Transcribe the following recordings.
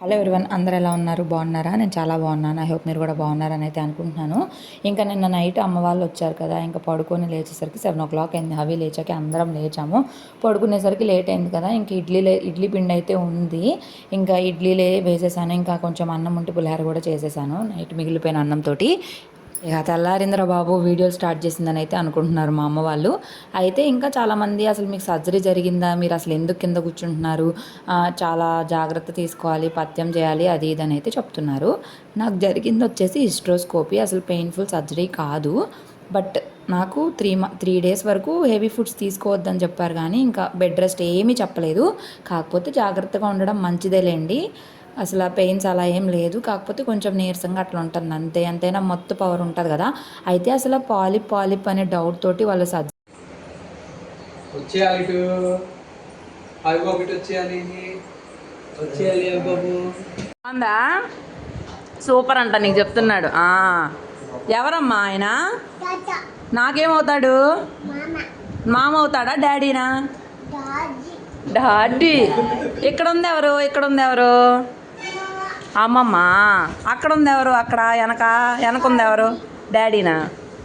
Hello everyone, అందరూ ఎలా ఉన్నారు? బాగున్నారా? నేను చాలా బాగున్నాను. ఐ హోప్ మీరు కూడా బాగున్నారని అయితే అనుకుంటున్నాను. ఇంకా నిన్న నైట్ అమ్మ వాళ్ళు వచ్చారు కదా, ఇంకా పడుకొని లేచేసరికి 7 o'clock అయింది. అవి లేచాక అందరం లేచాము. పడుకునేసరికి లేట్ అయింది కదా, ఇంక ఇడ్లీ పిండి అయితే ఉంది. ఇంకా ఇడ్లీలే వేసేసాను. ఇంకా కొంచెం అన్నం ఉంటే పులిహోర కూడా చేసేసాను నైట్ మిగిలిపోయిన అన్నంతో. ఇక తెల్లారింద్ర బాబు వీడియోలు స్టార్ట్ చేసిందని అయితే అనుకుంటున్నారు మా అమ్మ వాళ్ళు. అయితే ఇంకా చాలామంది అసలు మీకు సర్జరీ జరిగిందా, మీరు అసలు ఎందుకు కింద కూర్చుంటున్నారు, చాలా జాగ్రత్త తీసుకోవాలి, పథ్యం చేయాలి, అది ఇది అని అయితే చెప్తున్నారు. నాకు జరిగింది వచ్చేసి హిస్ట్రోస్కోపీ. అసలు పెయిన్ఫుల్ సర్జరీ కాదు. బట్ నాకు 3 days వరకు హెవీ ఫుడ్స్ తీసుకోవద్దని చెప్పారు, కానీ ఇంకా బెడ్ రెస్ట్ ఏమీ చెప్పలేదు. కాకపోతే జాగ్రత్తగా ఉండడం మంచిదేలేండి. అసలు ఆ పెయిన్స్ అలా ఏం లేదు, కాకపోతే కొంచెం నీరసంగా అట్లా ఉంటుంది అంతే. అంతైనా మొత్తం పవర్ ఉంటుంది కదా. అయితే అసలు పాలిప్ అనే డౌట్ తోటి వాళ్ళు అందా సూపర్ అంట నీకు చెప్తున్నాడు. ఎవరమ్మా ఆయన? నాకేమవుతాడు? మామ అవుతాడా, డాడీనా? డాడీ. ఇక్కడ ఉంది ఎవరు? అమ్మమ్మ. అక్కడ ఉంది ఎవరు? అక్కడ వెనక ఉంది ఎవరు? డాడీనా?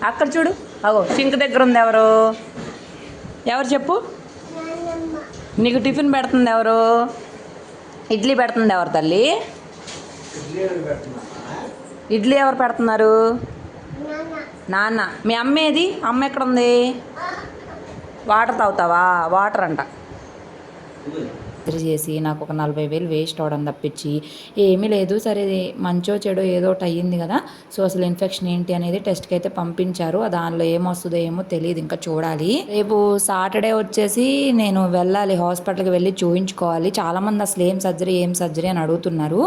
అక్కడ చూడు, అగో సింక్ దగ్గర ఉంది ఎవరు చెప్పు. నీకు టిఫిన్ పెడుతుంది ఎవరు? ఇడ్లీ పెడుతుంది ఎవరు తల్లి? ఇడ్లీ ఎవరు పెడుతున్నారు? నాన్న. మీ అమ్మ ఎక్కడ ఉంది? వాటర్ తాగుతావా? వాటర్ అంట. చేసి నాకు ఒక 40,000 వేస్ట్ అవడం తప్పించి ఏమీ లేదు. సరే మంచో చెడో ఏదో ఒకటి అయ్యింది కదా, సో అసలు ఇన్ఫెక్షన్ ఏంటి అనేది టెస్ట్కి అయితే పంపించారు. దానిలో ఏమొస్తుందో ఏమో తెలియదు, ఇంకా చూడాలి. రేపు సాటర్డే వచ్చేసి నేను వెళ్ళాలి, హాస్పిటల్కి వెళ్ళి చూయించుకోవాలి. చాలామంది అసలు ఏం సర్జరీ అని అడుగుతున్నారు.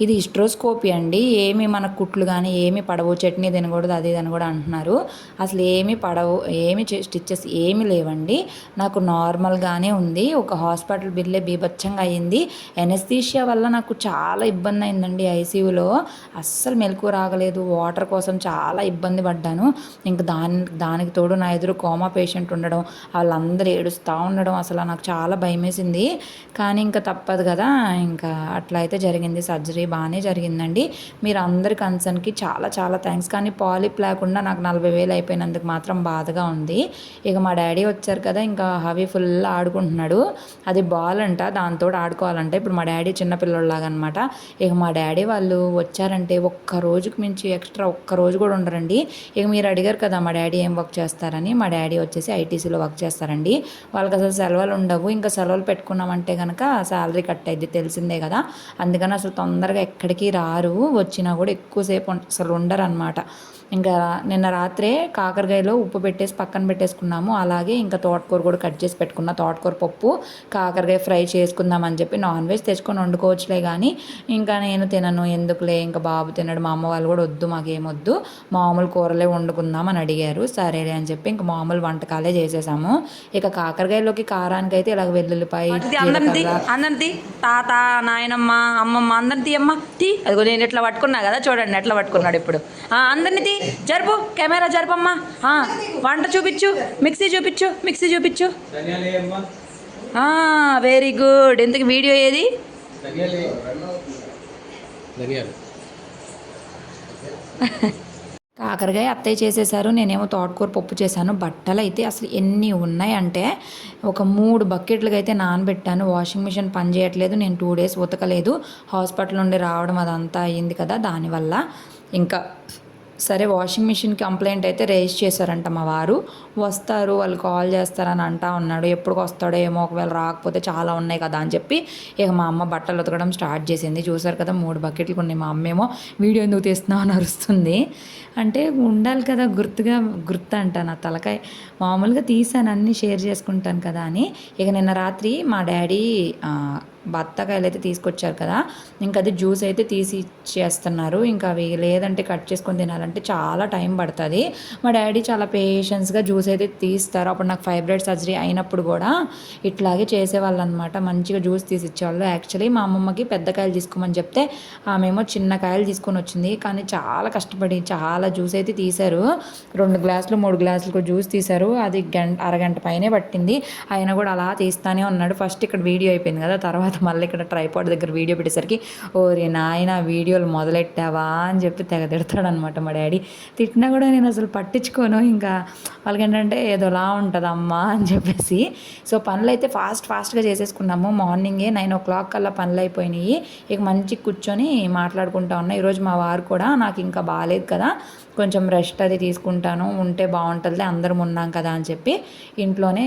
ఇది హిస్ట్రోస్కోపీ అండి. ఏమి మన కుట్లు కానీ ఏమి పడవు, చట్నీ తినకూడదు, అది అని కూడా అంటున్నారు. అసలు ఏమి పడవు, ఏమి స్టిచ్చెస్ ఏమి లేవండి. నాకు నార్మల్గానే ఉంది. ఒక హాస్పిటల్ బిల్లే బీభత్సంగా అయ్యింది. ఎనస్థీషియా వల్ల నాకు చాలా ఇబ్బంది అయిందండి. ఐసీయూలో అస్సలు మెలకు రాగలేదు. వాటర్ కోసం చాలా ఇబ్బంది పడ్డాను. ఇంకా దానికి తోడు నా ఎదురు కోమా పేషెంట్ ఉండడం, వాళ్ళందరూ ఏడుస్తూ ఉండడం, అసలు నాకు చాలా భయమేసింది. కానీ ఇంకా తప్పదు కదా, ఇంకా అట్లా అయితే జరిగింది. సర్జరీ బాగానే జరిగిందండి. మీరు అందరి కన్సర్న్కి చాలా చాలా థ్యాంక్స్. కానీ పాలిప్ లేకుండా నాకు 40,000 అయిపోయినందుకు మాత్రం బాధగా ఉంది. ఇక మా డాడీ వచ్చారు కదా, ఇంకా హవి ఫుల్ ఆడుకుంటున్నాడు. అది బాల్ అంట, దాంతో ఆడుకోవాలంటే. ఇప్పుడు మా డాడీ చిన్నపిల్లలాగా అనమాట. ఇక మా డాడీ వాళ్ళు వచ్చారంటే ఒక్క రోజుకు మించి ఎక్స్ట్రా ఒక్క రోజు కూడా ఉండరండి. ఇక మీరు అడిగారు కదా మా డాడీ ఏం వర్క్ చేస్తారని. మా డాడీ వచ్చేసి ఐటీసీలో వర్క్ చేస్తారండి. వాళ్ళకి అసలు సెలవులు ఉండవు. ఇంకా సెలవులు పెట్టుకున్నామంటే కనుక శాలరీ కట్ అయింది, తెలిసిందే కదా. అందుకని అసలు తొందరగా ఎక్కడికి రారు, వచ్చినా కూడా ఎక్కువసేపు అసలు ఉండరు అనమాట. ఇంకా నిన్న రాత్రే కాకరకాయలో ఉప్పు పెట్టేసి పక్కన పెట్టేసుకున్నాము. అలాగే ఇంకా తోటకూర కూడా కట్ చేసి పెట్టుకున్న, తోటకూర పప్పు కాకరకాయ ఫ్రై చేసుకుందామని చెప్పి. నాన్ వెజ్ తెచ్చుకొని వండుకోవచ్చులే, కానీ ఇంకా నేను తినను, ఎందుకులే, ఇంకా బాబు తినడు, మా అమ్మ వాళ్ళు కూడా వద్దు, మాకేమొద్దు, మామూలు కూరలే వండుకుందామని అడిగారు. సరేలే అని చెప్పి ఇంకా మామూలు వంటకాలే చేసేసాము. ఇక కాకరకాయలోకి కారానికి అయితే ఇలాగ వెల్లుల్లిపాయ, అందరిది తాత, నాయనమ్మ, అమ్మమ్మ అందరిది అమ్మ టీ. అదిగో నేను ఎట్లా పట్టుకున్నా కదా, చూడండి ఎట్లా పట్టుకున్నాడు ఇప్పుడు. అందరిని తీ, జరుపు, కెమెరా జరపమ్మా. వంట చూపించు, మిక్సీ చూపించు. Very good. ఎందుకు వీడియో ఏది? కాకరకాయ అత్తయ్య చేసేసారు, నేనేమో తోటకూర పప్పు చేశాను. బట్టలు అయితే అసలు ఎన్ని ఉన్నాయంటే ఒక 3 బకెట్లకి అయితే నానబెట్టాను. వాషింగ్ మిషన్ పని చేయట్లేదు, నేను 2 days ఉతకలేదు. హాస్పిటల్ నుండి రావడం అదంతా అయ్యింది కదా, దానివల్ల ఇంకా సరే వాషింగ్ మిషన్ కంప్లైంట్ అయితే రేజ్ చేశారంట. మా వారు వస్తారు, వాళ్ళు కాల్ చేస్తారని అంటా ఉన్నాడు. ఎప్పుడు వస్తాడో ఏమో, ఒకవేళ రాకపోతే చాలా ఉన్నాయి కదా అని చెప్పి ఇక మా అమ్మ బట్టలు ఉతకడం స్టార్ట్ చేసింది. చూసారు కదా 3 బకెట్లు ఉన్నాయి. మా అమ్మ ఏమో వీడియో ఎందుకు తీస్తున్నావు అని అరుస్తుంది. అంటే ఉండాలి కదా, గుర్తు అంట నా తలకాయ. మామూలుగా తీసాను, అన్నీ షేర్ చేసుకుంటాను కదా అని. ఇక నిన్న రాత్రి మా డాడీ బత్తాకాయలు అయితే తీసుకొచ్చారు కదా, ఇంకా అది జ్యూస్ అయితే తీసి ఇచ్చేస్తున్నారు. ఇంకా అవి లేదంటే కట్ చేసుకొని తినాలంటే చాలా టైం పడుతుంది. మా డాడీ చాలా పేషెన్స్గా జ్యూస్ అయితే తీస్తారు. అప్పుడు నాకు ఫైబ్రాయిడ్ సర్జరీ అయినప్పుడు కూడా ఇట్లాగే చేసేవాళ్ళు అనమాట, మంచిగా జ్యూస్ తీసి ఇచ్చేవాళ్ళు. యాక్చువల్లీ మా అమ్మమ్మకి పెద్ద కాయలు తీసుకోమని చెప్తే ఆమెమో చిన్న కాయలు తీసుకొని వచ్చింది. కానీ చాలా కష్టపడి చాలా జ్యూస్ అయితే తీశారు. 2 గ్లాసులు 3 గ్లాసులు జ్యూస్ తీశారు. అది అరగంట పైనే పట్టింది. ఆయన కూడా అలా తీస్తానే ఉన్నాడు. ఫస్ట్ ఇక్కడ వీడియో అయిపోయింది కదా, తర్వాత తర్వాత మళ్ళీ ఇక్కడ ట్రైపాడ్ దగ్గర వీడియో పెట్టేసరికి ఓరి నాయన వీడియోలు మొదలెట్టావా అని చెప్పి తెగ తిడతాడనమాట మా డాడీ. తిట్టినా కూడా నేను అసలు పట్టించుకోను, ఇంకా వాళ్ళకి ఏంటంటే ఏదోలా ఉంటుంది అమ్మ అని చెప్పేసి. సో పనులు అయితే ఫాస్ట్గా చేసేసుకున్నాము. మార్నింగే 9 o'clock కల్లా పనులు అయిపోయినాయి. ఇక మంచి కూర్చొని మాట్లాడుకుంటా ఉన్నా. ఈరోజు మా వారు కూడా నాకు ఇంకా బాగాలేదు కదా, కొంచెం రెస్ట్ అది తీసుకుంటాను, ఉంటే బాగుంటుంది, అందరం ఉన్నాం కదా అని చెప్పి ఇంట్లోనే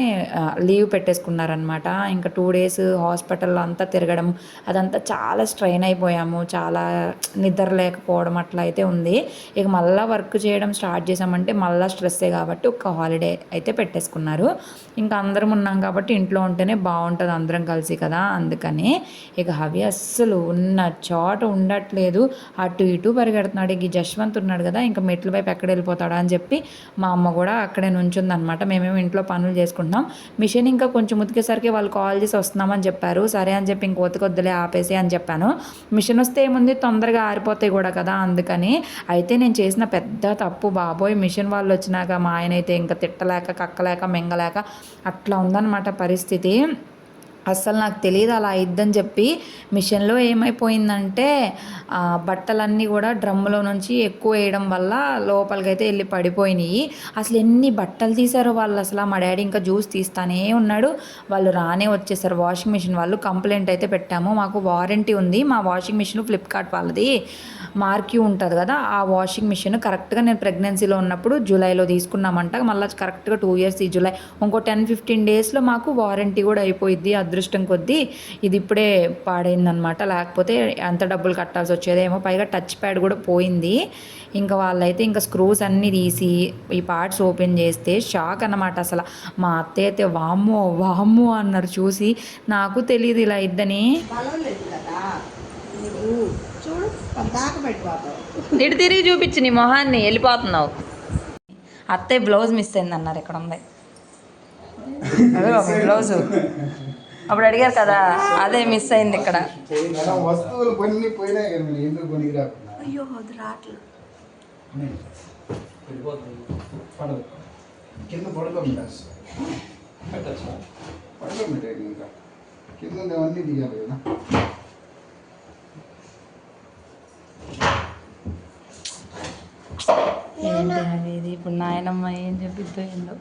లీవ్ పెట్టేసుకున్నారనమాట. ఇంకా 2 days హాస్పిటల్లో అంతా తిరగడం అదంతా చాలా స్ట్రెయిన్ అయిపోయాము, చాలా నిద్ర లేకపోవడం అట్లా అయితే ఉంది. ఇక మళ్ళీ వర్క్ చేయడం స్టార్ట్ చేసామంటే మళ్ళీ స్ట్రెస్సే కాబట్టి ఒక హాలిడే అయితే పెట్టేసుకున్నారు. ఇంకా అందరం ఉన్నాం కాబట్టి ఇంట్లో ఉంటేనే బాగుంటుంది అందరం కలిసి కదా, అందుకని. ఇక హవి అస్సలు ఉన్న చోట ఉండట్లేదు, అటు ఇటు పరిగెడుతున్నాడు. ఇక జశ్వంత్ ఉన్నాడు కదా, ఇంకా మెట్ల వైపు ఎక్కడ వెళ్ళిపోతాడా అని చెప్పి మా అమ్మ కూడా అక్కడే నుంచుందనమాట. మేమేమో ఇంట్లో పనులు చేసుకుంటున్నాం. మిషన్ ఇంకా కొంచెం ఉతికేసరికి వాళ్ళు కాల్ చేసి వస్తున్నామని చెప్పారు. సరే అని చెప్పి ఇంక ఉతకొద్దులే ఆపేసి అని చెప్పాను. మిషన్ వస్తే ఏముంది, తొందరగా ఆరిపోతాయి కూడా కదా, అందుకని. అయితే నేను చేసిన పెద్ద తప్పు బాబోయ్, మిషన్ వాళ్ళు వచ్చినాక మా ఆయన అయితే ఇంకా తిట్టలేక కక్కలేక మింగలేక అట్లా ఉందన్నమాట పరిస్థితి. అస్సలు నాకు తెలియదు అలా అయిద్దని చెప్పి. మిషన్లో ఏమైపోయిందంటే బట్టలన్నీ కూడా డ్రమ్ములో నుంచి ఎక్కువ వేయడం వల్ల లోపలికైతే వెళ్ళి పడిపోయినాయి. అసలు ఎన్ని బట్టలు తీశారో వాళ్ళు, అసలు మా డాడీ ఇంకా జ్యూస్ తీస్తానే ఉన్నాడు. వాళ్ళు రానే వచ్చేసారు వాషింగ్ మిషన్ వాళ్ళు. కంప్లైంట్ అయితే పెట్టాము, మాకు వారంటీ ఉంది. మా వాషింగ్ మిషన్ ఫ్లిప్కార్ట్ వాళ్ళది మార్క్యూ ఉంటుంది కదా, ఆ వాషింగ్ మిషన్ కరెక్ట్గా నేను ప్రెగ్నెన్సీలో ఉన్నప్పుడు జూలైలో తీసుకున్నామంట. మళ్ళీ కరెక్ట్గా 2 years ఈ జూలై, ఇంకో 10-15 daysలో మాకు వారంటీ కూడా అయిపోయింది. అదృష్టం కొద్దీ ఇది ఇప్పుడే పాడైందనమాట, లేకపోతే ఎంత డబ్బులు కట్టాల్సి వచ్చేదేమో. పైగా టచ్ ప్యాడ్ కూడా పోయింది. ఇంకా వాళ్ళైతే ఇంకా స్క్రూస్ అన్నీ తీసి ఈ పార్ట్స్ ఓపెన్ చేస్తే షాక్ అన్నమాట. అసలు మా అత్తయ్య అయితే వామ్మో వామ్మో అన్నారు చూసి. నాకు తెలియదు ఇలా ఇద్దని. ఇటు తిరిగి చూపించి నీ మొహాన్ని, వెళ్ళిపోతున్నావు. అత్తయ్య బ్లౌజ్ మిస్ అయింది అన్నారు, ఇక్కడ ఉంది బ్లౌజు. అప్పుడు అడిగారు కదా, అదే మిస్ అయింది ఇక్కడ. అయ్యో రావట్లేదు. ఏంటి అనేది ఇప్పుడు నాయనమ్మ ఏం చెప్పిద్దో ఏందో.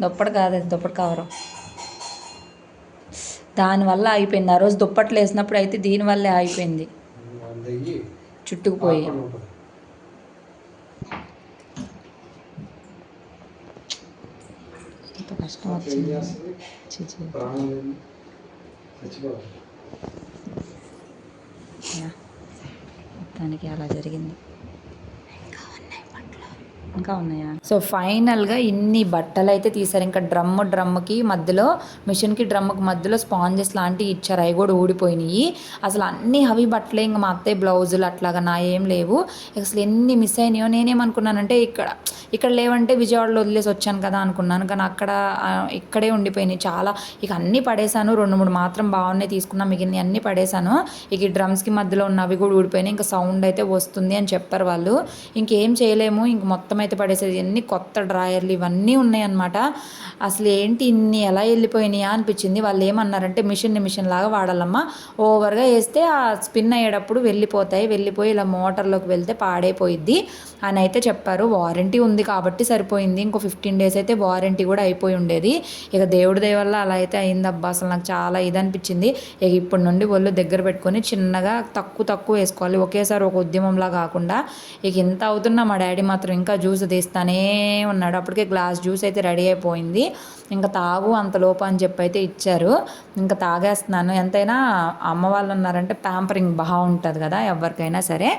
దుప్పటి కాదు, దుప్పటి కవరు. దానివల్ల అయిపోయింది. ఆ రోజు దుప్పట్లు వేసినప్పుడు అయితే దీనివల్లే అయిపోయింది, చుట్టుకుపోయి. ఎంత కష్టం వచ్చింది. మొత్తానికి అలా జరిగింది. ఇంకా ఉన్నాయా? సో ఫైనల్గా ఇన్ని బట్టలు అయితే తీసారు. ఇంకా డ్రమ్ముకి మధ్యలో, మిషన్కి డ్రమ్ముకి మధ్యలో స్పాంజెస్ లాంటివి ఇచ్చారు, అవి కూడా ఊడిపోయినాయి. అసలు అన్ని హవి బట్టలే. ఇంకా మా అత్తయ్య బ్లౌజులు అట్లాగా నా ఏం లేవు. అసలు ఎన్ని మిస్ అయినాయో. నేనేమనుకున్నానంటే ఇక్కడ లేవంటే విజయవాడలో వదిలేసి వచ్చాను కదా అనుకున్నాను, కానీ ఇక్కడే ఉండిపోయినాయి చాలా. ఇక అన్నీ పడేశాను, 2-3 మాత్రం బాగున్నాయి తీసుకున్నా, మిగిలిన అన్నీ పడేశాను. ఇక ఈ డ్రమ్స్కి మధ్యలో ఉన్నవి కూడా ఊడిపోయినాయి. ఇంకా సౌండ్ అయితే వస్తుంది అని చెప్పారు వాళ్ళు. ఇంకేం చేయలేము, ఇంక మొత్తం అయితే పడేసేది. ఎన్ని కొత్త డ్రాయర్లు ఇవన్నీ ఉన్నాయన్నమాట. అసలు ఏంటి ఇన్ని ఎలా వెళ్ళిపోయినాయా అనిపించింది. వాళ్ళు ఏమన్నారంటే మిషన్ లాగా వాడాలమ్మా, ఓవర్గా వేస్తే ఆ స్పిన్ అయ్యేటప్పుడు వెళ్ళిపోయి ఇలా మోటార్లోకి వెళ్తే పాడైపోయిద్ది అని అయితే చెప్పారు. వారంటీ ఉంది కాబట్టి సరిపోయింది, ఇంకో 15 days అయితే వారంటీ కూడా అయిపోయి ఉండేది. ఇక దేవుడి దయ వల్ల అలా అయితే అయిందబ్బా. అసలు నాకు చాలా ఇది అనిపించింది. ఇక ఇప్పటి నుండి ఒళ్ళు దగ్గర పెట్టుకొని చిన్నగా తక్కువ వేసుకోవాలి, ఒకేసారి ఒక ఉద్యమంలా కాకుండా. ఇక ఇంత అవుతున్నా మా డాడీ మాత్రం ఇంకా జ్యూస్ తీస్తానే ఉన్నాడు. అప్పటికే గ్లాస్ జ్యూస్ అయితే రెడీ అయిపోయింది. ఇంకా తాగు అంతలోపు అని చెప్పి అయితే ఇచ్చారు. ఇంకా తాగేస్తున్నాను. ఎంతైనా అమ్మ వాళ్ళు ఉన్నారంటే ప్యాంపరింగ్ బాగుంటుంది కదా ఎవరికైనా సరే.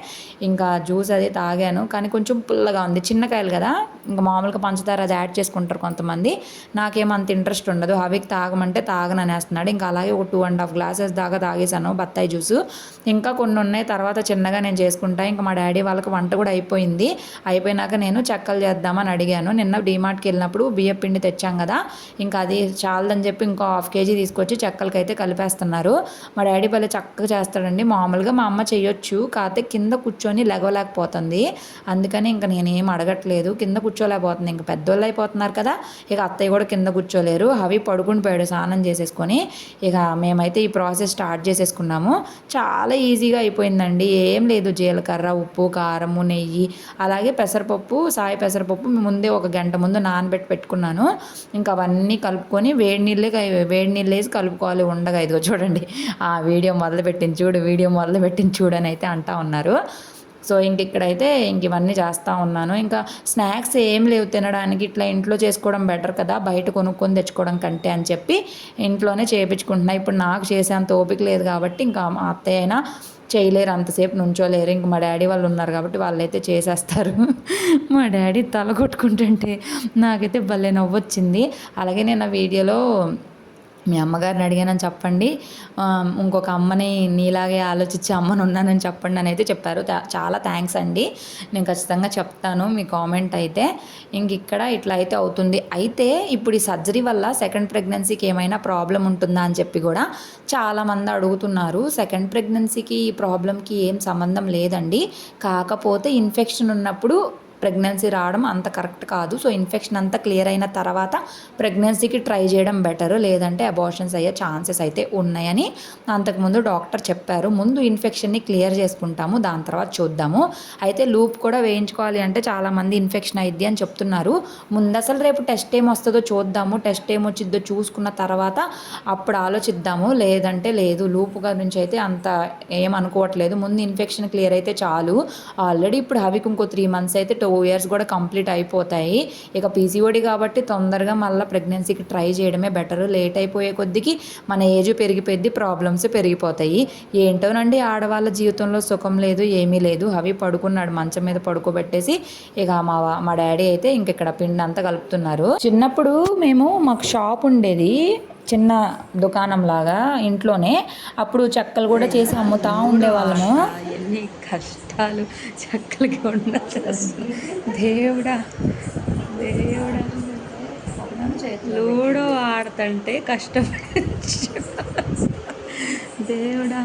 ఇంకా జ్యూస్ అది తాగాను, కానీ కొంచెం పుల్లగా ఉంది. చిన్నకాయలు కదా, ఇంకా మామూలుగా పంచదార అది యాడ్ చేసుకుంటారు కొంతమంది. నాకేమంత ఇంట్రెస్ట్ ఉండదు. హవికి తాగమంటే తాగననేస్తున్నాడు. ఇంకా అలాగే ఒక 2.5 glasses దాకా తాగేశాను బత్తాయి జ్యూసు. ఇంకా కొన్ని ఉన్నాయి, తర్వాత చిన్నగా నేను చేసుకుంటా. ఇంకా మా డాడీ వాళ్ళకి వంట కూడా అయిపోయింది. అయిపోయినాక నేను అడిగాను, చెక్కలు చేద్దామని అడిగాను. నిన్న డీమార్ట్కి వెళ్ళినప్పుడు బియ్యం పిండి తెచ్చాం కదా, ఇంకా అది చాలదని చెప్పి ఇంకో 1/2 kg తీసుకొచ్చి చెక్కలకైతే కలిపేస్తున్నారు. మా డాడీ భలే చక్కగా చేస్తాడండి. మామూలుగా మా అమ్మ చేయొచ్చు, కాకపోతే కింద కూర్చొని లెగవలేకపోతుంది. అందుకని ఇంకా నేనేం అడగట్లేదు, కింద కూర్చోలేకపోతుంది. ఇంకా పెద్దోళ్ళు అయిపోతున్నారు కదా, ఇక అత్తయ్య కూడా కింద కూర్చోలేరు. అవి పడుకుని పోయాడు స్నానం చేసేసుకొని. ఇక మేమైతే ఈ ప్రాసెస్ స్టార్ట్ చేసేసుకున్నాము. చాలా ఈజీగా అయిపోయిందండి. ఏం లేదు, జీలకర్ర, ఉప్పు, కారము, నెయ్యి, అలాగే పెసరపప్పు, సాయి పెసరపప్పు ముందే 1 గంట ముందు నానబెట్టి పెట్టుకున్నాను. ఇంకా అవన్నీ కలుపుకొని వేడి నీళ్ళు వేసి కలుపుకోవాలి ఉండగా. ఇదిగో చూడండి, ఆ వీడియో మొదలుపెట్టింది చూడు అని అయితే అంటా ఉన్నారు. సో ఇక్కడైతే ఇవన్నీ చేస్తూ ఉన్నాను. ఇంకా స్నాక్స్ ఏం లేవు తినడానికి, ఇట్లా ఇంట్లో చేసుకోవడం బెటర్ కదా బయట కొనుక్కొని తెచ్చుకోవడం కంటే అని చెప్పి ఇంట్లోనే చేయించుకుంటున్నా. ఇప్పుడు నాకు చేసేంత ఓపిక లేదు కాబట్టి ఇంకా మా అత్తయ్య అయినా చేయలేరు, అంతసేపు నుంచోలేరు. ఇంక మా డాడీ వాళ్ళు ఉన్నారు కాబట్టి వాళ్ళైతే చేసేస్తారు. మా డాడీ తల కొట్టుకుంటుంటే నాకైతే భలే నవ్వొచ్చింది. అలాగే నేను ఆ వీడియోలో మీ అమ్మగారిని అడిగానని చెప్పండి, ఇంకొక అమ్మని నీలాగే ఆలోచించే అమ్మని ఉన్నానని చెప్పండి అని అయితే చెప్పారు. చాలా థ్యాంక్స్ అండి, నేను ఖచ్చితంగా చెప్తాను మీ కామెంట్ అయితే. ఇక్కడ ఇట్లా అయితే అవుతుంది. అయితే ఇప్పుడు ఈ సర్జరీ వల్ల సెకండ్ ప్రెగ్నెన్సీకి ఏమైనా ప్రాబ్లం ఉంటుందా అని చెప్పి కూడా చాలామంది అడుగుతున్నారు. సెకండ్ ప్రెగ్నెన్సీకి ఈ ప్రాబ్లంకి ఏం సంబంధం లేదండి. కాకపోతే ఇన్ఫెక్షన్ ఉన్నప్పుడు ప్రెగ్నెన్సీ రావడం అంత కరెక్ట్ కాదు. సో ఇన్ఫెక్షన్ అంతా క్లియర్ అయిన తర్వాత ప్రెగ్నెన్సీకి ట్రై చేయడం బెటర్, లేదంటే అబార్షన్స్ అయ్యే ఛాన్సెస్ అయితే ఉన్నాయని అంతకుముందు డాక్టర్ చెప్పారు. ముందు ఇన్ఫెక్షన్ని క్లియర్ చేసుకుంటాము, దాని తర్వాత చూద్దాము. అయితే లూప్ కూడా వేయించుకోవాలి అంటే చాలామంది ఇన్ఫెక్షన్ అయ్యిద్ది అని చెప్తున్నారు. ముందు అసలు రేపు టెస్ట్ ఏమొస్తుందో చూద్దాము, టెస్ట్ ఏమొచ్చిద్దో చూసుకున్న తర్వాత అప్పుడు ఆలోచిద్దాము. లేదంటే లేదు, లూప్ గురించి అయితే అంత ఏమనుకోవట్లేదు. ముందు ఇన్ఫెక్షన్ క్లియర్ అయితే చాలు. ఆల్రెడీ ఇప్పుడు హవికి ఇంకో 3 months అయితే 2 years కూడా కంప్లీట్ అయిపోతాయి. ఇక పీసీఓడి కాబట్టి తొందరగా మళ్ళీ ప్రెగ్నెన్సీకి ట్రై చేయడమే బెటర్. లేట్ అయిపోయే కొద్దికి మన ఏజ్ పెరిగిపోద్ది, ప్రాబ్లమ్స్ పెరిగిపోతాయి. ఏంటోనండి, ఆడవాళ్ళ జీవితంలో సుఖం లేదు, ఏమీ లేదు. అవి పడుకున్నాడు మంచం మీద పడుకోబెట్టేసి. ఇక మా డాడీ అయితే ఇక్కడ పిండి అంతా కలుపుతున్నారు. చిన్నప్పుడు మాకు షాప్ ఉండేది, చిన్న దుకాణం లాగా ఇంట్లోనే. అప్పుడు చెక్కలు కూడా చేసి అమ్ముతా ఉండేవాళ్ళము. ఎన్ని కష్టాలు చెక్కలకి ఉండదు దేవుడా. లూడో ఆడుతుంటే కష్టపడి దేవుడా.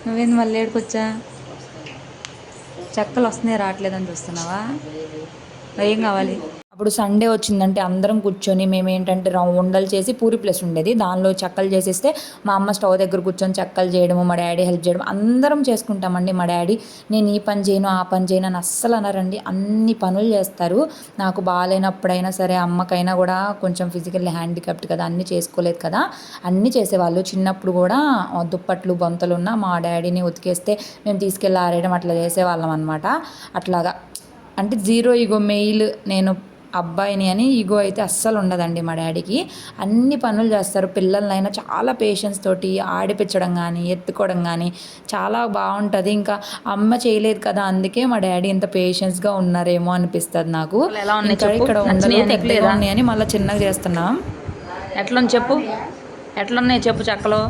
నువ్వేంది మళ్ళీ ఏడుకొచ్చా? చెక్కలు వస్తున్నాయి రావట్లేదని చూస్తున్నావా? ఏం కావాలి? అప్పుడు సండే వచ్చిందంటే అందరం కూర్చొని మేమేంటంటే ఉండలు చేసి పూరి ప్లేస్ ఉండేది, దానిలో చెక్కలు చేసేస్తే మా అమ్మ స్టవ్ దగ్గర కూర్చొని చెక్కలు చేయడము, మా డాడీ హెల్ప్ చేయడం, అందరం చేసుకుంటామండి. మా డాడీ నేను ఈ పని చేయను ఆ పని చేయను అని అస్సలు అనరండి, అన్ని పనులు చేస్తారు. నాకు బాగాలేనప్పుడైనా సరే, అమ్మకైనా కూడా కొంచెం ఫిజికల్లీ హ్యాండిక్యాప్డ్ కదా, అన్నీ చేసుకోలేదు కదా, అన్నీ చేసేవాళ్ళు. చిన్నప్పుడు కూడా దుప్పట్లు బొంతలు ఉన్న మా డాడీని ఉతికేస్తే మేము తీసుకెళ్ళి ఆరేయడం అట్లా చేసేవాళ్ళం అనమాట. అట్లాగా అంటే జీరో ఈగో, మెయిల్ నేను అబ్బాయిని అని ఈగో అయితే అస్సలు ఉండదండి మా డాడీకి. అన్ని పనులు చేస్తారు. పిల్లలనైనా చాలా పేషెన్స్ తోటి ఆడిపించడం కానీ ఎత్తుకోవడం కానీ చాలా బాగుంటుంది. ఇంకా అమ్మ చేయలేదు కదా, అందుకే మా డాడీ ఇంత పేషెన్స్గా ఉన్నారేమో అనిపిస్తుంది నాకు. ఇక్కడ ఉండలేదు అని మళ్ళీ చిన్నగా చేస్తున్నాం. ఎట్లా చెప్పు, ఎట్లున్నాయి చెప్పు చెక్కలు.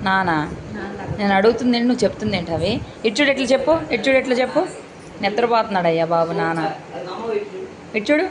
నానా నేను అడుగుతుంది ఏంటి, నువ్వు చెప్తుంది ఏంటి? అవి ఇచ్చుడు ఎట్లా చెప్పు, ఇచ్చుడు ఎట్లా చెప్పు. నిద్రపోతున్నాడు అయ్యా బాబు నాన్న. ఇచ్చుడు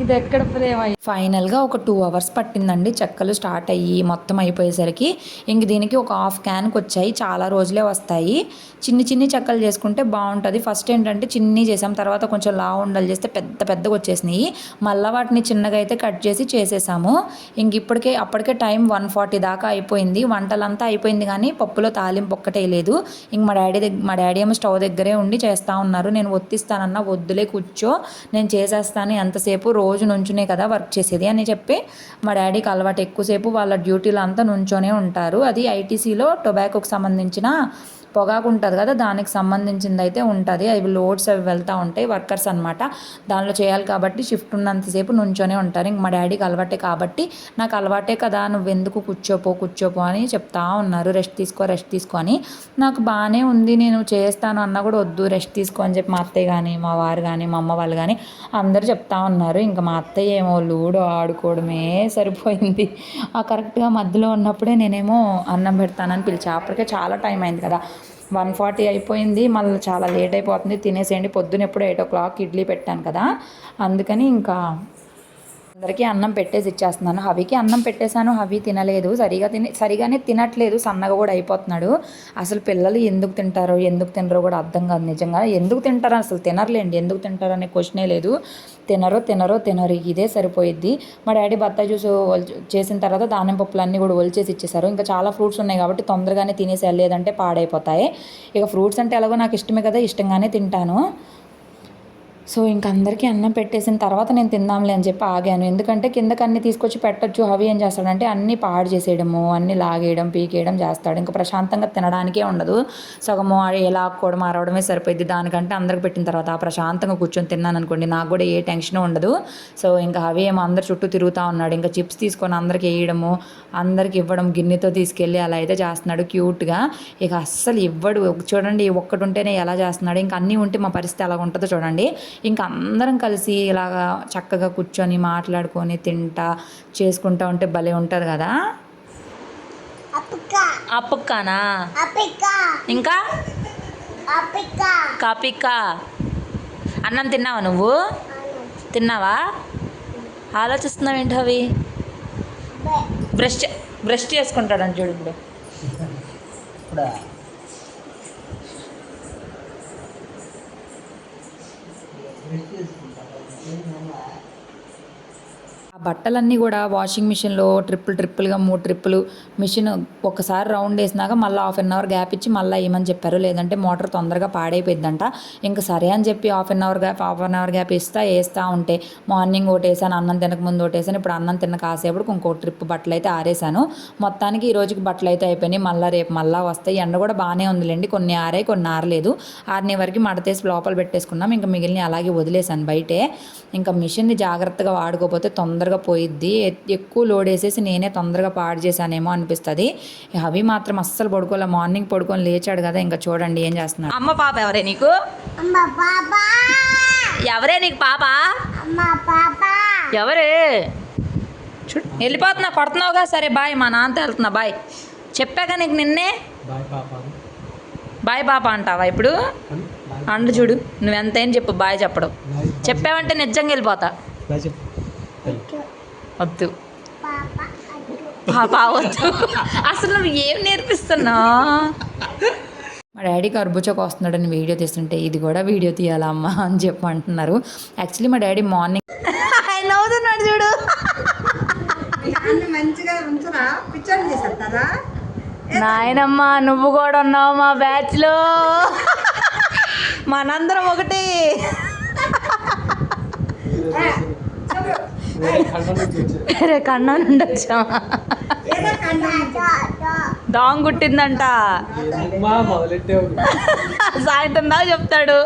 ఇది ఎక్కడ ప్రేమ. ఫైనల్గా ఒక 2 hours పట్టిందండి చెక్కలు స్టార్ట్ అయ్యి మొత్తం అయిపోయేసరికి. దీనికి ఒక 1/2 canకి వచ్చాయి. చాలా రోజులే వస్తాయి. చిన్ని చెక్కలు చేసుకుంటే బాగుంటుంది. ఫస్ట్ ఏంటంటే చిన్ని చేసాం, తర్వాత కొంచెం లావు ఉండలు చేస్తే పెద్దగా వచ్చేసినాయి. మళ్ళీ వాటిని చిన్నగా అయితే కట్ చేసి చేసేసాము. అప్పటికే టైం 1:40 దాకా అయిపోయింది. వంటలంతా అయిపోయింది కానీ పప్పులో తాలింపు ఒక్కటే లేదు. మా డాడీ ఏమో స్టవ్ దగ్గరే ఉండి చేస్తూ ఉన్నారు. నేను ఒత్తిస్తానన్నా, వద్దులే కూర్చో నేను చేసేస్తాను, ఎంతసేపు రోజు నుంచునే కదా వర్క్ చేసేది అని చెప్పి మా డాడీకి అలవాటు. ఎక్కువసేపు వాళ్ళ డ్యూటీలో అంతా నుంచోనే ఉంటారు. అది ఐటీసీలో టొబాకోకి సంబంధించిన పొగాకు ఉంటుంది కదా, దానికి సంబంధించింది అయితే ఉంటుంది. అవి లోడ్స్ అవి వెళ్తూ ఉంటాయి, వర్కర్స్ అనమాట. దానిలో చేయాలి కాబట్టి షిఫ్ట్ ఉన్నంతసేపు నుంచొనే ఉంటారు. ఇంక మా డాడీకి అలవాటే కాబట్టి నాకు అలవాటే కదా, నువ్వు ఎందుకు కూర్చోపో అని చెప్తా ఉన్నారు. రెస్ట్ తీసుకో అని. నాకు బాగానే ఉంది, నేను చేస్తాను అన్నా కూడా వద్దు రెస్ట్ తీసుకో అని చెప్పి మా అత్తయ్య కానీ మా వారు కానీ మా అమ్మ వాళ్ళు కానీ అందరూ చెప్తా ఉన్నారు. ఇంకా మా అత్తయ్య ఏమో లూడో ఆడుకోవడమే సరిపోయింది. కరెక్ట్గా మధ్యలో ఉన్నప్పుడే నేనేమో అన్నం పెడతానని పిలిచా. అప్పటికే చాలా టైం అయింది కదా, 1:40 అయిపోయింది. మళ్ళీ చాలా లేట్ అయిపోతుంది, తినేసేయండి. పొద్దున ఎప్పుడు 8 o'clock ఇడ్లీ పెట్టాను కదా, అందుకని ఇంకా అందరికీ అన్నం పెట్టేసి ఇచ్చేస్తున్నాను. హవికి అన్నం పెట్టేశాను, హవి తినలేదు, సరిగానే తినట్లేదు, సన్నగా కూడా అయిపోతున్నాడు. అసలు పిల్లలు ఎందుకు తినరో కూడా అర్థం కాదు. నిజంగా ఎందుకు తింటారో అసలు తినర్లేండి, ఎందుకు తింటారు అనే క్వశ్చనే లేదు. తినరు ఇదే సరిపోయిద్ది. మా డాడీ బత్తాయి జ్యూస్ చేసిన తర్వాత దానిమ్మ పప్పులు అన్నీ కూడా ఒలిచేసి ఇచ్చేసారు. ఇంకా చాలా ఫ్రూట్స్ ఉన్నాయి కాబట్టి తొందరగానే తినేసి, లేదంటే పాడైపోతాయి. ఇక ఫ్రూట్స్ అంటే ఎలాగో నాకు ఇష్టమే కదా, ఇష్టంగానే తింటాను. సో ఇంకా అందరికీ అన్నం పెట్టేసిన తర్వాత నేను తిందాంలే అని చెప్పి ఆగాను. ఎందుకంటే కిందకి అన్నీ తీసుకొచ్చి పెట్టచ్చు. అవి ఏం చేస్తాడంటే అన్నీ పాడు చేసేయడము, అన్నీ లాగేయడం పీకేయడం చేస్తాడు. ఇంకా ప్రశాంతంగా తినడానికే ఉండదు. సగము లాక్కోవడం అరవడమే సరిపోయింది. దానికంటే అందరికి పెట్టిన తర్వాత ప్రశాంతంగా కూర్చొని తిన్నాను అనుకోండి, నాకు కూడా ఏ టెన్షన్ ఉండదు. సో ఇంకా అవి ఏమో అందరు చుట్టూ తిరుగుతూ ఉన్నాడు. ఇంకా చిప్స్ తీసుకొని అందరికి వేయడము, అందరికి ఇవ్వడం, గిన్నెతో తీసుకెళ్ళి అలా అయితే చేస్తున్నాడు క్యూట్గా. ఇక అస్సలు ఇవ్వడు. చూడండి, ఒక్కటి ఉంటేనే ఎలా చేస్తున్నాడు. ఇంకా అన్నీ ఉంటే మా పరిస్థితి ఎలా ఉంటుందో చూడండి. ఇంకా అందరం కలిసి ఇలాగా చక్కగా కూర్చొని మాట్లాడుకొని తింటా చేసుకుంటా ఉంటే భలే ఉంటుంది కదా. అప్పుక్కానా ఇంకా కాపిక్క. అన్నం తిన్నావా నువ్వు? తిన్నావా? ఆలోచిస్తున్నావు ఏంటి అవి? బ్రష్ చేసుకుంటాడని చూడు ఇప్పుడు. ఆ బట్టలన్నీ కూడా వాషింగ్ మిషన్లో ట్రిప్పులుగా 3 ట్రిప్పులు మిషన్ ఒకసారి రౌండ్ వేసినాక మళ్ళీ 1/2 hour గ్యాప్ ఇచ్చి మళ్ళీ వేయమని చెప్పారు. లేదంటే మోటార్ తొందరగా పాడైపోయిద్దంట. ఇంకా సరే అని చెప్పి 1/2 hour గ్యాప్ వేస్తూ ఉంటే మార్నింగ్ ఒకటి వేసాను, అన్నం తినక ముందు ఒకటి వేసాను, ఇప్పుడు అన్నం తిన్న కాసేపటికి ఇంకో ట్రిప్ బట్టలు అయితే ఆరేసాను. మొత్తానికి ఈ రోజుకి బట్టలు అయితే అయిపోయినాయి. మళ్ళీ రేపు మళ్ళీ వస్తాయి. ఎండ కూడా బాగానే ఉందిలేండి, కొన్ని ఆరాయి కొన్ని ఆరలేదు. ఆరిన వరకు మడతేసి లోపల పెట్టేసుకున్నాం. ఇంకా మిగిలిన అలాగే వదిలేసాను బయటే. ఇంకా మిషన్ని జాగ్రత్తగా వాడుకోకపోతే తొందరగా పోయిద్ది. ఎక్కువ లోడ్ వేసేసి నేనే తొందరగా పాడు చేశానేమో అనిపిస్తుంది. అవి మాత్రం అస్సలు పడుకోలే. మార్నింగ్ పడుకొని లేచాడు కదా, ఇంకా చూడండి ఏం చేస్తున్నాడు. అమ్మ పాప ఎవరే నీకు? ఎవరే నీకు పాప? ఎవరే? చూడు వెళ్ళిపోతున్నా, కొడుతున్నావుగా. సరే బాయ్, మా నాన్నతో వెళ్తున్నా బాయ్. చెప్పాగా నీకు నిన్నే బాయ్ పాప అంటావా ఇప్పుడు? అండు చూడు, నువ్వెంతైనా చెప్పు, బాయ్ చెప్పడం. చెప్పావంటే నిజంగా వెళ్ళిపోతా. వద్దు పాప వద్దు. అసలు నువ్వు ఏం నేర్పిస్తున్నావు? మా డాడీ కర్బూజాకు వస్తున్నాడని వీడియో తీస్తుంటే ఇది కూడా వీడియో తీయాలమ్మా అని చెప్పి అంటున్నారు. యాక్చువల్లీ మా డాడీ మార్నింగ్ ఆయన అవుతున్నాడు చూడు. నాయనమ్మ నువ్వు కూడా ఉన్నావు మా బ్యాచ్లో, మనందరం ఒకటి. వేరే కన్నా నుండి వచ్చామా? దాంగ్ కుట్టిందంట, సాయంత్రం దాకా చెప్తాడు.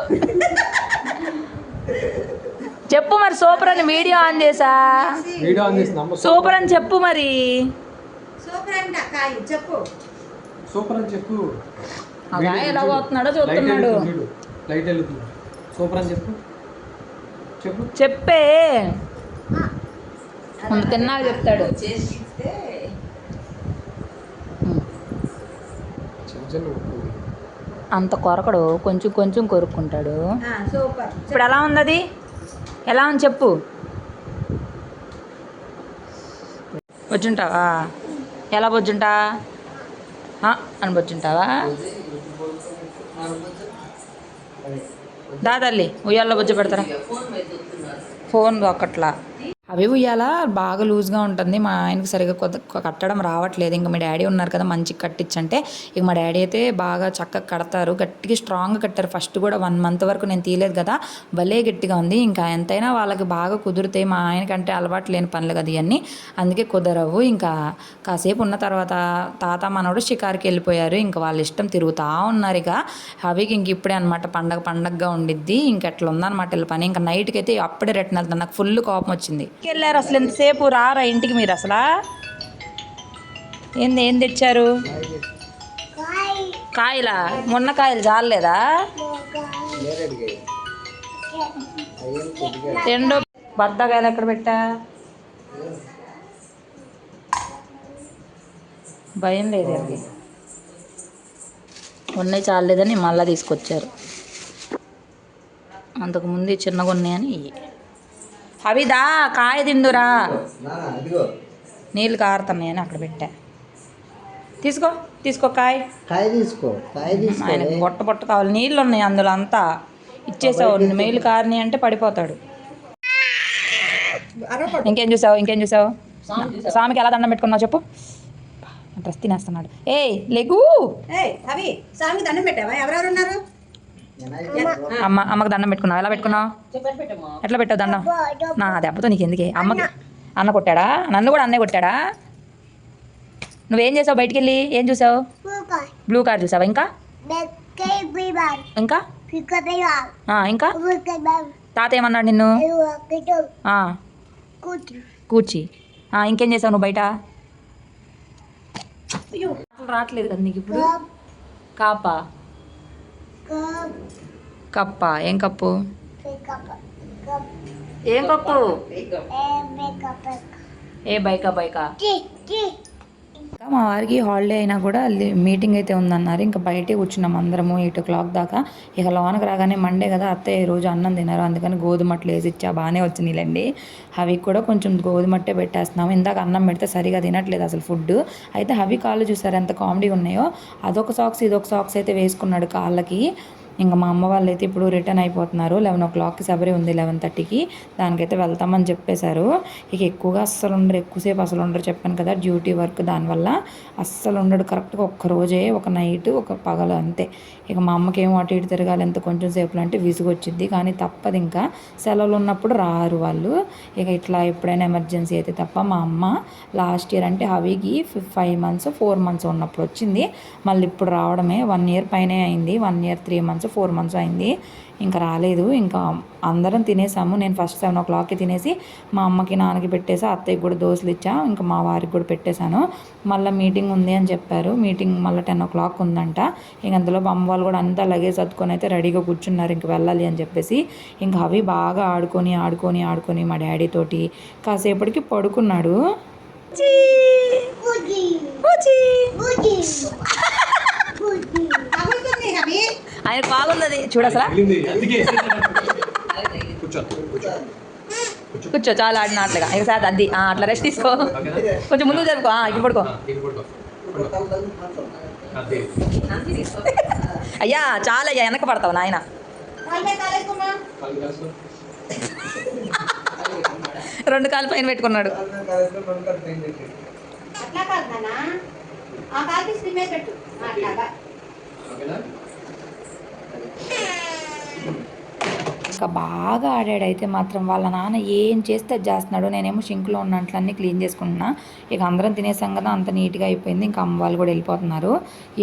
చెప్పు మరి, సూపర్ అని వీడియో ఆన్ చేసా, సూపర్ అని చెప్పు మరి. ఎలా పోతున్నాడో చూస్తున్నాడు. చెప్పే తిన్నాక చెప్తాడు. అంత కొరకడు, కొంచెం కొంచెం కొరుక్కుంటాడు. ఇప్పుడు ఎలా ఉంది? అది ఎలా ఉంది చెప్పు. బొజ్జుంటావా? ఎలా బొజ్జుంటా అని బొజ్జుంటావా? దా తల్లి ఉయ్యాల్లో బొజ్జు పెడతారా? ఫోన్ ఒక్కట్లా. అవి ఉయ్యాల బాగా లూజ్గా ఉంటుంది. మా ఆయనకి సరిగ్గా కట్టడం రావట్లేదు. ఇంకా మీ డాడీ ఉన్నారు కదా మంచిగా కట్టించంటే ఇక మా డాడీ అయితే బాగా చక్కగా కడతారు. గట్టిగా స్ట్రాంగ్గా కట్టారు. ఫస్ట్ కూడా 1 మంత్ వరకు నేను తీయలేదు కదా, భలే గట్టిగా ఉంది. ఇంకా ఎంతైనా వాళ్ళకి బాగా కుదురుతాయి. మా ఆయనకంటే అలవాటు లేని పనులు కదా ఇవన్నీ, అందుకే కుదరవు. ఇంకా కాసేపు ఉన్న తర్వాత తాత మనోడు షికారుకి వెళ్ళిపోయారు. ఇంకా వాళ్ళ ఇష్టం తిరుగుతూ ఉన్నారు. ఇక అవికి ఇంక ఇప్పుడే అనమాట పండగగా ఉండిద్ది. ఇంక అట్లా ఉందన్నమాట వీళ్ళ పని. ఇంకా నైట్కి అయితే అప్పుడే రిటర్న్ వెళ్తాను. నాకు ఫుల్ కోపం వచ్చింది. వెళ్ళారు అసలు ఎంతసేపు రారా ఇంటికి మీరు అసలు? ఏం తెచ్చారు? కాయలా? మొన్న కాయలు చాలేదా? రెండో బద్దకాయలు ఎక్కడ పెట్టా? భయం లేదు అది, ఉన్నాయి చాలేదని మళ్ళీ తీసుకొచ్చారు. అంతకుముందు చిన్నగా ఉన్నాయని ఇవి. అవిదా కాయ తిందురా, నీళ్ళు కారుతున్నాయని అక్కడ పెట్టా. తీసుకో కాయ తీసుకో. ఆయనకు బొట్ట కావాలి. నీళ్ళు ఉన్నాయి అందులో అంతా. ఇచ్చేసావు, మేలు కారని అంటే పడిపోతాడు. ఇంకేం చూసావు? స్వామికి ఎలా దండం పెట్టుకున్నావు చెప్పు. డ్రెస్ తినేస్తున్నాడు. లెగు. అవి స్వామికి దండం పెట్టావా? ఎవరెవరు ఉన్నారు? అమ్మకి దండం పెట్టుకున్నావు. ఎలా పెట్టుకున్నావు? ఎట్లా పెట్టావు దండం? నా దెబ్బతో నీకు ఎందుకే? అమ్మకి అన్న కొట్టాడా? నన్ను కూడా అన్నే కొట్టాడా? నువ్వేం చేసావు? బయటికి వెళ్ళి ఏం చూసావు? బ్లూ కార్ చూసావా? ఇంకా ఇంకా ఇంకా తాత ఏమన్నాడు నిన్ను? కూర్చి. ఇంకేం చేసావు నువ్వు బయట? రావట్లేదు కదా నీకు ఇప్పుడు. కాపా కప్ప? ఏం కప్పు? ఏం కప్పు? ఏ బైకా? మా వారికి హాలిడే అయినా కూడా మీటింగ్ అయితే ఉందన్నారు. ఇంకా బయటే కూర్చున్నాం అందరము 8 o'clock దాకా. ఇక లోనకి రాగానే మండే కదా, అత్తయ్య రోజు అన్నం తిన్నారు, అందుకని గోధుమట్లు వేసి ఇచ్చా. బాగానే వచ్చినాయిలేండి. అవి కూడా కొంచెం గోధుమట్టే పెట్టేస్తున్నాము. ఇందాక అన్నం పెడితే సరిగా తినట్లేదు అసలు ఫుడ్. అయితే అవి కాళ్ళు చూసారు ఎంత కామెడీ ఉన్నాయో. అదొక సాక్స్ ఇదొక సాక్స్ అయితే వేసుకున్నాడు కాళ్ళకి. ఇంకా మా అమ్మ వాళ్ళు అయితే ఇప్పుడు రిటర్న్ అయిపోతున్నారు. 11 o'clockకి శబరి ఉంది, 11:30కి దానికైతే వెళ్తామని చెప్పేశారు. ఇక ఎక్కువసేపు అసలు ఉండరు చెప్పాను కదా, డ్యూటీ వర్క్, దానివల్ల అస్సలు ఉండడు. కరెక్ట్గా ఒక్క రోజే, ఒక నైట్ ఒక పగలు అంతే. ఇక మా అమ్మకి ఏమో అటు ఇటు తిరగాలి ఎంత కొంచెం సేపులో అంటే విసుగు వచ్చింది. కానీ తప్పదు, ఇంకా సెలవులు ఉన్నప్పుడు రారు వాళ్ళు. ఇక ఇట్లా ఎప్పుడైనా ఎమర్జెన్సీ అయితే తప్ప. మా అమ్మ లాస్ట్ ఇయర్ అంటే హవికి 5 months 4 months ఉన్నప్పుడు వచ్చింది. మళ్ళీ ఇప్పుడు రావడమే 1 year పైనే అయింది. 1 year 3 months 4 months అయింది. ఇంకా రాలేదు. ఇంకా అందరం తినేసాము. నేను ఫస్ట్ 7 o'clockకి తినేసి మా అమ్మకి నాన్నకి పెట్టేసి అత్తయ్యకి కూడా దోశలు ఇచ్చా. ఇంకా మా వారికి కూడా పెట్టేశాను. మళ్ళీ మీటింగ్ ఉంది అని చెప్పారు. మీటింగ్ మళ్ళీ 10 o'clock ఉందంట. ఇంక అందులో అమ్మ వాళ్ళు కూడా అంతా లగేజ్ సర్దుకొని అయితే రెడీగా కూర్చున్నారు ఇంక వెళ్ళాలి అని చెప్పేసి. ఇంకా అవి బాగా ఆడుకొని మా డాడీ తోటి కాసేపటికి పడుకున్నాడు. ఆయన బాగున్నది చూడు అసలు. కూర్చో, చాలా ఆడినట్లుగా. ఇక సార్ అది అట్లా రెస్ట్ తీసుకో, కొంచెం ముందుకు జరుపుకో. ఇప్పుడు పడుకో. అయ్యా చాలా అయ్యా, వెనక పడతావు నాయన. రెండు కాలు పైన పెట్టుకున్నాడు. ఇంకా బాగా ఆడాడైతే మాత్రం. వాళ్ళ నాన్న ఏం చేస్తే అది చేస్తున్నాడు. నేనేమో షింక్లో ఉన్న అంట్లన్నీ క్లీన్ చేసుకుంటున్నా. ఇక అందరం తినేసాం కదా, అంత నీట్గా అయిపోయింది. ఇంకా అమ్మ వాళ్ళు కూడా వెళ్ళిపోతున్నారు.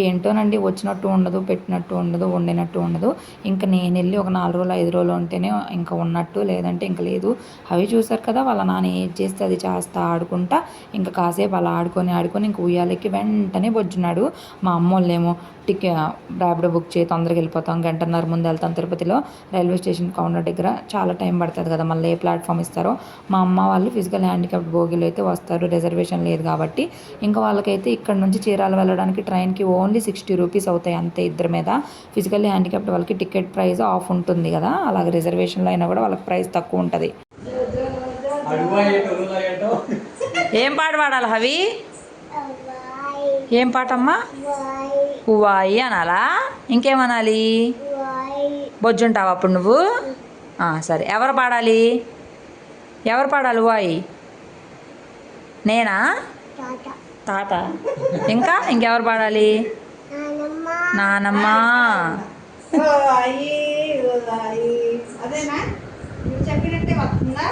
ఏంటోనండి, వచ్చినట్టు ఉండదు, పెట్టినట్టు ఉండదు, వండినట్టు ఉండదు. ఇంకా నేను వెళ్ళి ఒక 4 రోజులు 5 రోజులు ఉంటేనే ఇంకా ఉన్నట్టు, లేదంటే ఇంకా లేదు. అవి చూసారు కదా, వాళ్ళ నాన్న ఏం చేస్తే అది చేస్తా ఆడుకుంటా. ఇంకా కాసేపు అలా ఆడుకొని ఇంక ఉయ్యాలకి వెంటనే బొజ్జున్నాడు. మా అమ్మ వాళ్ళేమో ర్యాపిడో బుక్ చేయి, తొందరగా వెళ్ళిపోతాం, 1.5 గంటల ముందు వెళ్తాం తిరుపతిలో. రైల్వే స్టేషన్ కౌంటర్ దగ్గర చాలా టైం పడుతుంది కదా, మళ్ళీ ఏ ప్లాట్ఫామ్ ఇస్తారో. మా అమ్మ వాళ్ళు ఫిజికల్ హ్యాండిక్యాప్డ్ బోగిలో అయితే వస్తారు, రిజర్వేషన్ లేదు కాబట్టి. ఇంకా వాళ్ళకైతే ఇక్కడ నుంచి చీరాల వెళ్ళడానికి ట్రైన్కి ఓన్లీ 60 rupees అవుతాయి అంతే ఇద్దరి మీద. ఫిజికల్లీ హ్యాండిక్యాప్డ్ వాళ్ళకి టికెట్ ప్రైస్ ఆఫ్ ఉంటుంది కదా, అలాగే రిజర్వేషన్లో అయినా కూడా వాళ్ళకి ప్రైస్ తక్కువ ఉంటుంది. ఏం పాట పాడాలి హవి? ఏం పాటమ్మా? పువ్వాయి అనాలా? ఇంకేమనాలి? బొజ్జుంటావా అప్పుడు నువ్వు? సరే, ఎవరు పాడాలి? ఎవరు పాడాలి వాయి? నేనా? తాత. ఇంకా ఇంకెవరు పాడాలి? నానమ్మ. ఓ అయ్యి ఓ అయ్యి అదేనా నువ్వు చెప్పినట్టే వస్తుందా?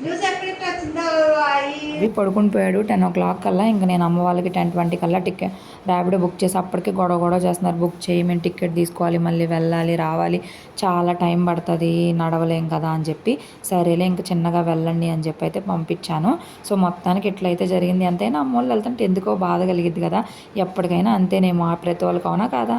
నువ్వు చెప్పినట్టు వచ్చిందా? ఓ అయ్యి అవి పడుకుని పోయాడు 10 o'clock కల్లా. ఇంకా నేను అమ్మ వాళ్ళకి 10:20 కల్లా ర్యాపిడో బుక్ చేసి అప్పటికి గొడవ చేస్తున్నారు. బుక్ చేయి, మేము టికెట్ తీసుకోవాలి, మళ్ళీ వెళ్ళాలి రావాలి, చాలా టైం పడుతుంది, నడవలేం కదా అని చెప్పి సరేలే ఇంక చిన్నగా వెళ్ళండి అని చెప్పి అయితే పంపించాను. సో మొత్తానికి ఎట్లయితే జరిగింది. అంతైనా అమ్మ వాళ్ళు వెళ్తుంటే ఎందుకో బాధ కలిగిద్ది కదా, ఎప్పటికైనా అంతేనేమో, ప్రతి వాళ్ళకి అవునా కాదా?